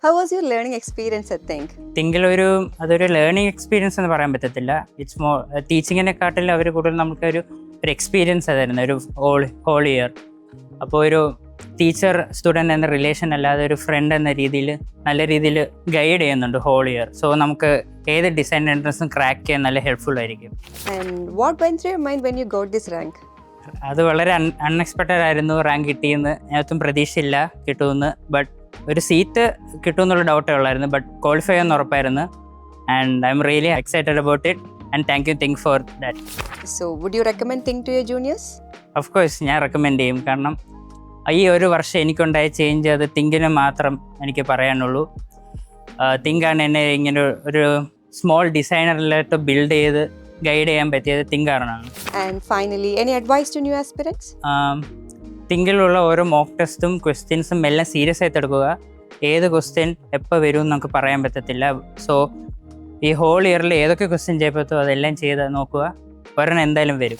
How was your learning experience at Think? തിങ്കിൽ അതൊരു learning experience എന്ന് പറയാൻ പറ്റത്തില്ല. ഇറ്റ്സ് മോർ ടീച്ചിങ്ങിനെക്കാട്ടിൽ അവർ കൂടുതൽ നമുക്കൊരു എക്സ്പീരിയൻസ് ആയിരുന്നു ഒരു ഹോൾ ഇയർ. അപ്പോൾ ഒരു ടീച്ചർ സ്റ്റുഡൻറ് എന്ന റിലേഷൻ അല്ലാതെ ഒരു ഫ്രണ്ട് എന്ന രീതിയിൽ നല്ല രീതിയിൽ ഗൈഡ് ചെയ്യുന്നുണ്ട് ഹോൾ ഇയർ. സോ നമുക്ക് ഏത് ഡിസൈൻ എൻട്രൻസും ക്രാക്ക് ചെയ്യാൻ നല്ല ഹെൽപ്ഫുൾ ആയിരിക്കും. And what went through your mind when you got this rank? അത് വളരെ അൺഎക്സ്പെക്റ്റഡ് ആയിരുന്നു. റാങ്ക് കിട്ടിയെന്ന് ഞാനൊന്നും പ്രതീക്ഷയില്ല കിട്ടുമെന്ന്. ബട്ട് ഒരു സീറ്റ് കിട്ടുമെന്നുള്ള ഡൗട്ടേ ഉള്ളായിരുന്നു. ബട്ട് ക്വാളിഫൈ ചെയ്യാൻ ഉറപ്പായിരുന്നു. And I am really excited about it and thank you Think for that. So would you recommend Think to your juniors? Of course ഞാൻ റെക്കമെൻഡ് ചെയ്യും. കാരണം ഈ ഒരു വർഷം എനിക്കുണ്ടായ ചേഞ്ച് അത് തിങ്കിന് മാത്രം എനിക്ക് പറയാനുള്ളൂ. തിങ്കാണ് എന്നെ ഇങ്ങനെ ഒരു സ്മോൾ ഡിസൈനറിലോട്ട് ബിൽഡ് ചെയ്ത് ഗൈഡ് ചെയ്യാൻ പറ്റിയത് തിങ്കാറിനാണ്. And finally, any advice to new aspirants? തിങ്കിലുള്ള ഓരോ മോക്ക് ടെസ്റ്റും ക്വസ്റ്റ്യൻസും എല്ലാം സീരിയസ് ആയിട്ട് എടുക്കുക. ഏത് ക്വസ്റ്റ്യൻ എപ്പോൾ വരും എന്ന് നമുക്ക് പറയാൻ പറ്റത്തില്ല. സോ ഈ ഹോൾ ഇയറിൽ ഏതൊക്കെ ക്വസ്റ്റ്യൻ ചെയ്യപ്പറ്റോ അതെല്ലാം ചെയ്ത് നോക്കുക. ഒരെണ്ണം എന്തായാലും വരും.